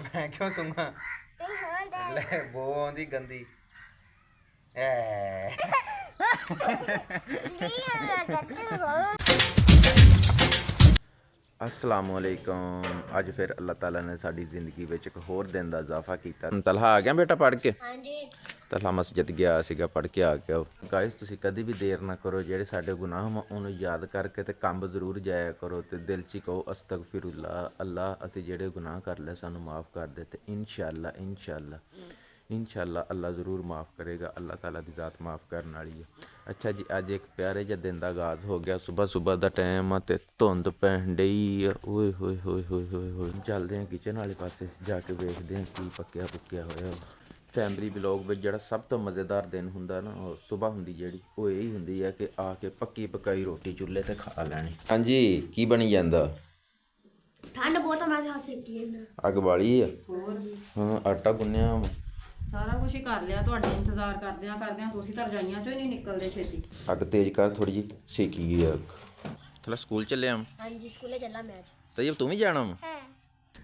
मैं क्यों सूंगा ले बो आंदी गंदी ए असलामुअलैकुम। अज फिर अल्लाह ताला ने साडी जिंदगी विच एक होर दिन दा इजाफा कीता। तलहा आ गया बेटा पढ़ के? हाँ जी। तलहा मस्जिद गया सीगा, पढ़ के आ गया। गाइस तुसीं कदी भी देर ना करो, जेहड़े साडे गुनाह उन्होंने याद करके ते कंब जरूर जाया करो ते दिल च कहो अस्तगफिरुल्लाह, अल्लाह असीं जेहड़े गुनाह कर ले सानू माफ़ कर दे। ते इंशाअल्लाह अल्लाह ज़रूर माफ़ करेगा। अल्लाह ताला दी ज़ात माफ़ करने वाली है। अच्छा जी, अज एक प्यारे जे दिन का आगाज़ हो गया। सुबह सुबह का टाइम आ ते धुंध पैन डई आ। ओए होए होए होए होए होए। चलते हैं किचन वाले पासे जाके वेखते हैं की पक्या पुक्या होया। फैमिली ब्लॉग में जिहड़ा सब तो मज़ेदार दिन हुंदा ना, सुबह हुंदी जिहड़ी वो यही हुंदी है कि आके पक्की पकाई रोटी चुल्हे ते खा लैनी। हाँ जी, की बनी जांदा? ठंड बहुत है, मैं हाथ सेकी जांदा। अग बाली है? हाँ, आटा गुन्निया सारा कुछ ही कर लिया। ਤੁਹਾਡੇ इंतजार करदियां ਤੁਸੀਂ ਤਾਂ ਰਜਾਈਆਂ ਚੋਂ ਹੀ नहीं निकलदे छेती। अग तेज कर थोड़ी जी, सेकी गई अग। चलो स्कूल चले हम। हाँ जी, स्कूले चला मैं आज। तैयब तू भी जाना? हाँ।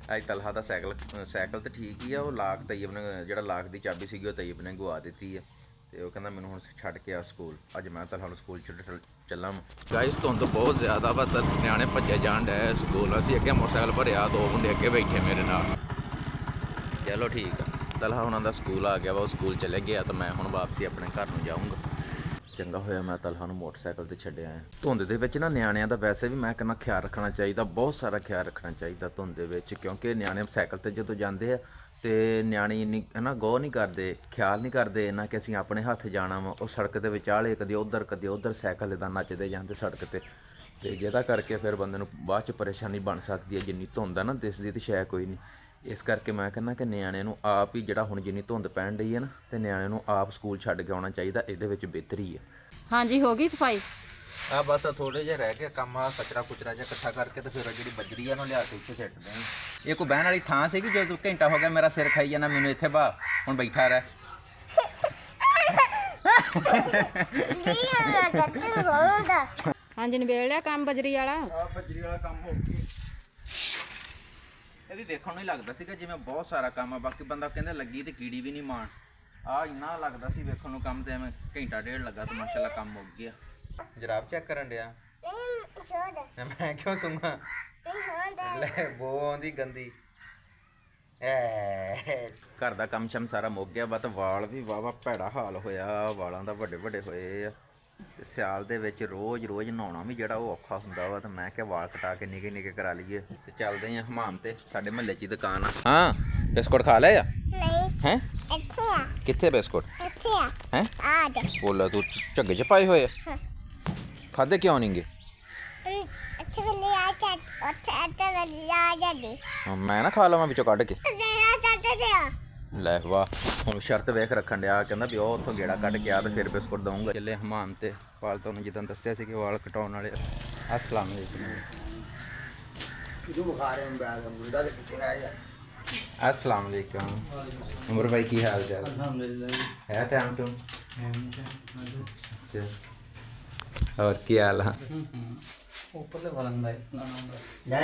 अज तलहा दा साइकिल तो ठीक ही है। वो लाक तैयब ने जिहड़ा लाक दी चाबी सीगी वो तैयब ने गवा दी है। ते वो कहंदा मैनूं हुण छड्ड के आ स्कूल। अज मैं तलहा नूं स्कूल चला। गाइस धुंध बहुत ज़्यादा वा, न्याणे भज्जे जाण डे स्कूल। असीं अगे मोटरसाइकिल भरिया, दो मुंडे अगे बैठे मेरे नाल। चलो ठीक है, तलहा हुणां दा स्कूल आ गया वा, स्कूल चले गया तो मैं हुण वापसी अपने घर नूं जाऊँगा। चंगा होया मैं तलहा नूं मोटरसाइकिल ते छड्ड आया। धुंध दे विच ना न्याणिਆਂ ਦਾ वैसे भी मैं कहना ख्याल रखना चाहिए, बहुत सारा ख्याल रखना चाहिए धुंध दे विच, क्योंकि न्याणे साइकिल ते जदों जांदे आ ते न्याणी इन्नी है ना गौर नहीं करते, ख्याल नहीं करते इन्ना कि असीं अपने हत्थ जाना वा। वो सड़क दे विचाले कदे उधर साइकिल इदां नचदे जांदे सड़क ते जिहदा करके फिर बंदे नूं बाद च परेशानी बन सकदी है। जिन्नी धुंध है ना दिसदी ते शै कोई नहीं। इस करके मैं कहना कि न्याणे नूं आप ही जिहड़ा हुण जिन्नी धुंध पैण डई है ना, ते न्याणे नूं आप स्कूल छड्ड के आउणा चाहीदा। इहदे विच बेहतरी है। हाँ जी, हो गई सफाई? आ बस थोड़े जे रह गए काम, आ कचरा कुचरा जिहा इकट्ठा करके तो फिर जिहड़ी बजरी है ना लिया के इत्थे सिੱਟ देनी। ये कोई बहन वाली थां सीगी जो तू घंटा हो गया मेरा सिर खाई जाना, मैनूं इत्थे बा हुण बैठा रह। हाँ जी, निबेड़ लिया काम बजरी वाला? बजरी वाला काम हो गया। ਇਹ ਵੀ ਵੇਖਣ ਨੂੰ ਹੀ ਲੱਗਦਾ ਸੀਗਾ ਜਿਵੇਂ ਬਹੁਤ ਸਾਰਾ ਕੰਮ ਆ, ਬਾਕੀ ਬੰਦਾ ਕਹਿੰਦਾ ਲੱਗੀ ਤੇ ਕੀੜੀ ਵੀ ਨਹੀਂ ਮਾਣ। ਆ ਇੰਨਾ ਲੱਗਦਾ ਸੀ ਵੇਖਣ ਨੂੰ ਕੰਮ ਤੇ ਐਵੇਂ ਘੰਟਾ ਡੇਢ ਲੱਗਾ ਤੇ ਮਾਸ਼ਾਅੱਲਾ ਕੰਮ ਮੁੱਕ ਗਿਆ। ਜਰਾਬ ਚੈੱਕ ਕਰਨ ਡਿਆ? ਮੈਂ ਕਿਉਂ ਸੁੰਗਾ ਲੈ ਬੋ ਆਉਂਦੀ ਗੰਦੀ ਐ। ਘਰ ਦਾ ਕੰਮ ਸ਼ਮ ਸਾਰਾ ਮੁੱਕ ਗਿਆ ਵਾ ਤੇ ਵਾਲ ਵੀ ਵਾਵਾ ਭੈੜਾ ਹਾਲ ਹੋਇਆ, ਵਾਲਾਂ ਦਾ ਵੱਡੇ ਵੱਡੇ ਹੋਏ ਆ। ਤੇ ਸਿਆਲ ਦੇ ਵਿੱਚ ਰੋਜ਼ ਨਹਾਉਣਾ ਵੀ ਜਿਹੜਾ ਉਹ ਔਖਾ ਹੁੰਦਾ ਵਾ, ਤੇ ਮੈਂ ਕਿਹਾ ਵਾਲ ਕਟਾ ਕੇ ਨਿੱਕੇ ਨਿੱਕੇ ਕਰਾ ਲਈਏ ਤੇ ਚੱਲਦੇ ਆਂ ਹਮਾਮ ਤੇ। ਸਾਡੇ ਮਹੱਲੇ 'ਚ ਹੀ ਦੁਕਾਨ ਆ। ਹਾਂ ਬਿਸਕੁਟ ਖਾ ਲਏ ਆ? ਨਹੀਂ। ਹੈਂ? ਇੱਥੇ ਆ। ਕਿੱਥੇ ਬਿਸਕੁਟ? ਇੱਥੇ ਆ। ਹੈਂ? ਆ ਦੇ। ਬੋਲਾ ਤੂੰ ਝੱਗੇ 'ਚ ਪਾਏ ਹੋਏ ਆ? ਖਾਦੇ ਕਿਉਂ ਨਹੀਂ ਗੇ? ਇੱਥੇ ਵੇਲੇ ਆ ਕੇ ਉੱਥੇ ਵੇਲੇ ਆ ਜਾਂਦੀ। ਮੈਂ ਨਾ ਖਾ ਲਵਾਂ ਵਿੱਚੋਂ ਕੱਢ ਕੇ? ਲੈ ਵਾਹ, ਹੁਣ ਸ਼ਰਤ ਵੇਖ ਰੱਖਣ ਡਿਆ, ਕਹਿੰਦਾ ਵੀ ਉਹ ਉੱਥੋਂ ਗੇੜਾ ਕੱਢ ਕੇ ਆ ਤੇ ਫਿਰ ਬਿਸਕੁਟ ਦਊਂਗਾ। ਚੱਲੇ ਹਮਾਮ ਤੇ ਵਾਲ ਤੁਹਾਨੂੰ ਜਿੱਦਾਂ ਦੱਸਿਆ ਸੀ ਕਿ ਵਾਲ ਕਟਾਉਣ ਵਾਲੇ। अस्सलाम वालेकुम। अस्सलाम वालेकुम। उमर भाई की हाल चाल? है टाइम टू? और की हाल है? मैं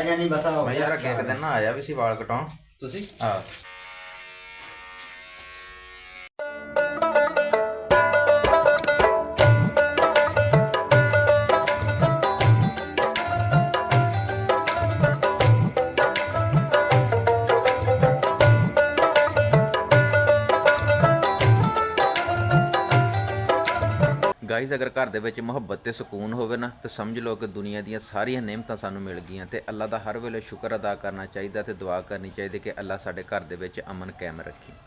यार अगे एक दिन ना आया भी सी वाल कटाउण। तुसी? हाँ। गाइस अगर घर दे विच मुहब्बत ते सुकून होवे ना तो समझ लो कि दुनिया दीयां सारियां नेमतां सानूं मिल गईयां। ते अल्लाह दा हर वेले शुक्र अदा करना चाहिए ते दुआ करनी चाहिए कि अल्लाह साडे घर दे विच अमन कायम रखे।